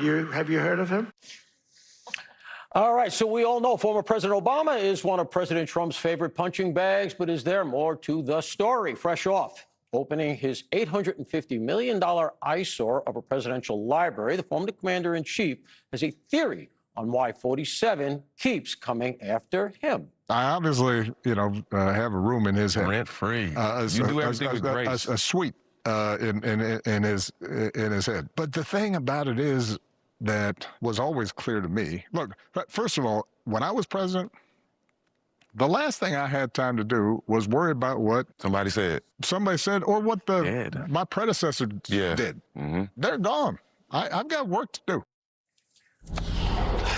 Have you heard of him? All right, so we all know former President Obama is one of President Trump's favorite punching bags, but is there more to the story? Fresh off opening his $850 million eyesore of a presidential library, the former commander-in-chief has a theory on why 47 keeps coming after him. I obviously, have a room in his head. Rent-free. You do everything with grace. A suite in his head. But the thing about it is that was always clear to me. Look, first of all, when I was president, the last thing I had time to do was worry about what somebody said, or what my predecessor did. Mm-hmm. They're gone. I've got work to do.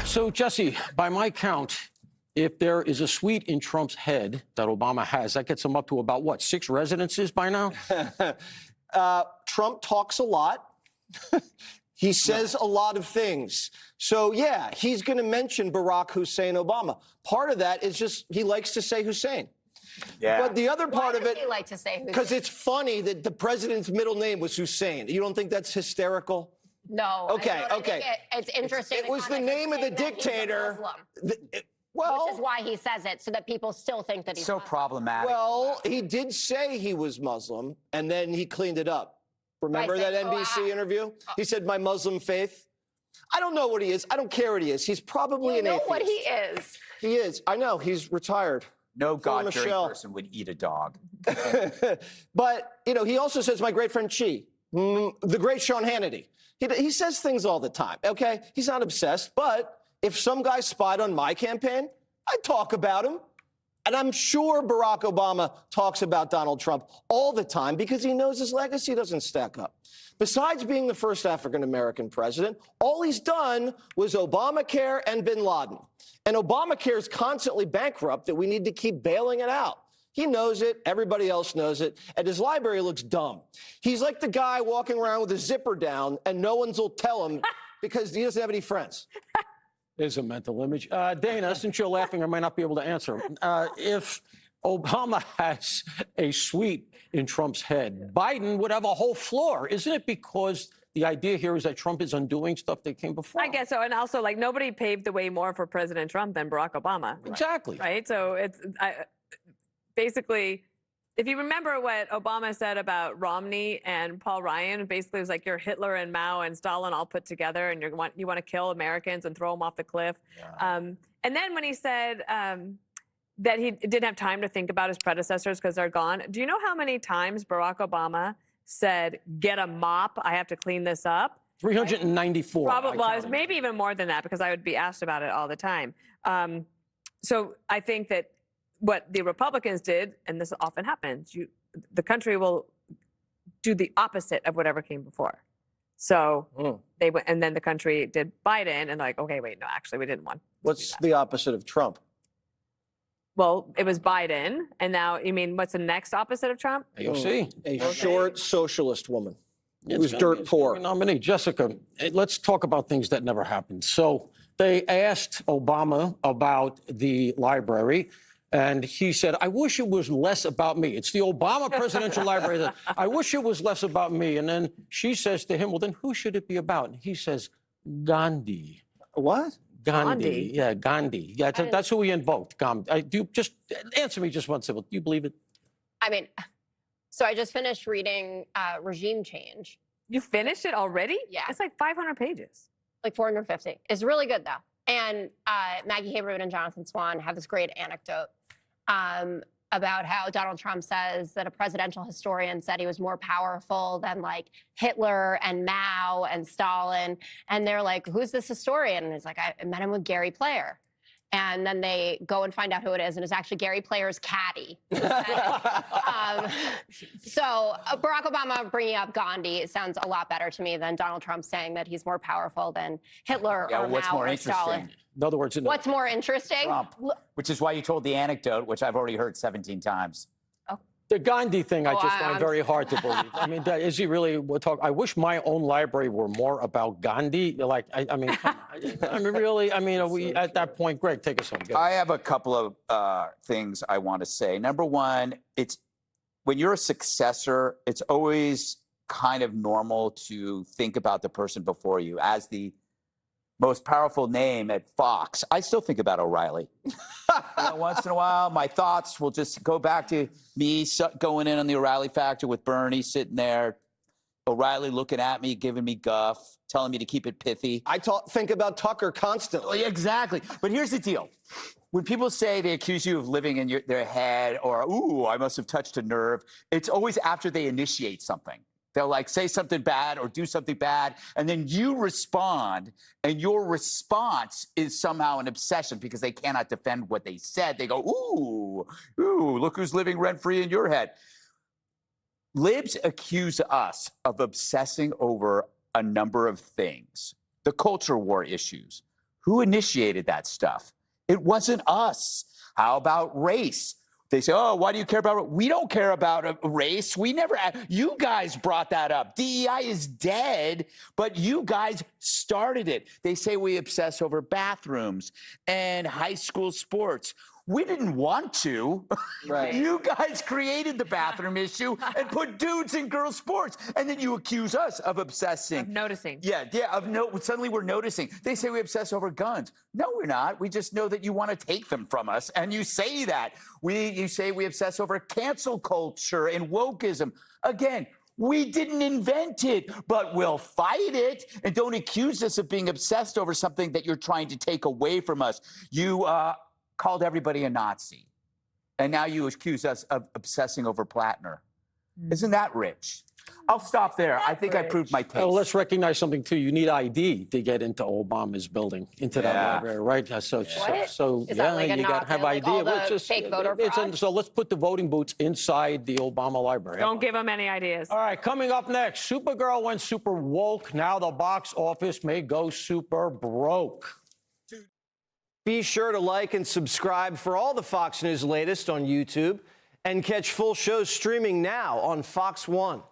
So, Jesse, by my count, if there is a suite in Trump's head that Obama has, that gets him up to about, what, 6 residences by now? Trump talks a lot. He says a lot of things. So, yeah, he's going to mention Barack Hussein Obama. Part of that is just he likes to say Hussein. Yeah. But the other part Why of does it, he like to say Hussein? because it's funny that the president's middle name was Hussein. You don't think that's hysterical? No. Okay, I okay. think it's interesting. It was the name of the dictator. Well, which is why he says it, so that people still think that he's So Muslim. problematic. Well, he did say he was Muslim, and then he cleaned it up. Remember that NBC interview? He said, my Muslim faith. I don't know what he is. I don't care what he is. He's probably an atheist. You know what he is. He is. I know. He's retired. No God-fearing person would eat a dog. But, he also says, my great friend Chi, the great Sean Hannity. He says things all the time, okay? He's not obsessed, but if some guy spied on my campaign, I'd talk about him. And I'm sure Barack Obama talks about Donald Trump all the time because he knows his legacy doesn't stack up. Besides being the first African-American president, all he's done was Obamacare and bin Laden. And Obamacare is constantly bankrupt that we need to keep bailing it out. He knows it. Everybody else knows it. And his library looks dumb. He's like the guy walking around with a zipper down and no one will tell him because he doesn't have any friends. There's a mental image. Dana, since you're laughing, I might not be able to answer. If Obama has a suite in Trump's head, Biden would have a whole floor. Isn't it because the idea here is that Trump is undoing stuff that came before? I guess so. And also, nobody paved the way more for President Trump than Barack Obama. Exactly. Right? So basically, if you remember what Obama said about Romney and Paul Ryan, basically it was like you're Hitler and Mao and Stalin all put together, and you want to kill Americans and throw them off the cliff. Yeah. And then when he said that he didn't have time to think about his predecessors because they're gone, do you know how many times Barack Obama said, "Get a mop, I have to clean this up"? 394. Probably, well, maybe even more than that because I would be asked about it all the time. So I think that what the Republicans did, and this often happens, the country will do the opposite of whatever came before. So they went, and then the country did Biden, and okay, wait, no, actually, we didn't want. What's the opposite of Trump? Well, it was Biden, and now you mean what's the next opposite of Trump? AOC, a short socialist woman who's dirt poor. Nominee Jessica. Let's talk about things that never happened. So they asked Obama about the library. And he said, I wish it was less about me. It's the Obama Presidential Library. I wish it was less about me. And then she says to him, well, then who should it be about? And he says, Gandhi. What? Gandhi. Yeah, Gandhi. Yeah, that's who he invoked. Do just answer me just one simple. Do you believe it? I mean, so I just finished reading Regime Change. You finished it already? Yeah. It's like 500 pages. Like 450. It's really good, though. And Maggie Haberman and Jonathan Swan have this great anecdote about how Donald Trump says that a presidential historian said he was more powerful than Hitler and Mao and Stalin. And they're like, who's this historian? And he's like, I met him with Gary Player. And then they go and find out who it is, and it's actually Gary Player's caddy. So Barack Obama bringing up Gandhi, it sounds a lot better to me than Donald Trump saying that he's more powerful than Hitler or what's Mao more or interesting? Stalin. In other words, What's more interesting? Trump, which is why you told the anecdote, which I've already heard 17 times. The Gandhi thing, I just find very hard to believe. I mean, is he really? I wish my own library were more about Gandhi. I mean, come on. I mean, really? I mean, are we at that point? Greg, take us home. I have a couple of things I want to say. Number one, it's when you're a successor, it's always kind of normal to think about the person before you as the most powerful name at Fox, I still think about O'Reilly. Once in a while, my thoughts will just go back to me going in on the O'Reilly Factor with Bernie sitting there, O'Reilly looking at me, giving me guff, telling me to keep it pithy. I think about Tucker constantly. Exactly. But here's the deal. When people say they accuse you of living in their head or, ooh, I must have touched a nerve, it's always after they initiate something. They'll like say something bad or do something bad, and then you respond, and your response is somehow an obsession because they cannot defend what they said. They go, ooh, look who's living rent-free in your head. Libs accuse us of obsessing over a number of things. The culture war issues. Who initiated that stuff? It wasn't us. How about race? They say, oh, why do you care about it? We don't care about race. We never, you guys brought that up. DEI is dead, but you guys started it. They say we obsess over bathrooms and high school sports. We didn't want to. Right. You guys created the bathroom issue and put dudes in girls' sports. And then you accuse us of obsessing. Of noticing. Yeah, suddenly we're noticing. They say we obsess over guns. No, we're not. We just know that you want to take them from us. And you say that. You say we obsess over cancel culture and wokeism. Again, we didn't invent it, but we'll fight it. And don't accuse us of being obsessed over something that you're trying to take away from us. You called everybody a Nazi. And now you accuse us of obsessing over Plattner. Isn't that rich? I'll stop there. I think I proved my case. Well, let's recognize something, too. You need ID to get into Obama's building, into that library, right? So Is that like a you got to have like ID. all the fake voter fraud? So let's put the voting booths inside the Obama library. Don't give them any ideas. All right, coming up next, Supergirl went super woke. Now the box office may go super broke. Be sure to like and subscribe for all the Fox News latest on YouTube and catch full shows streaming now on Fox One.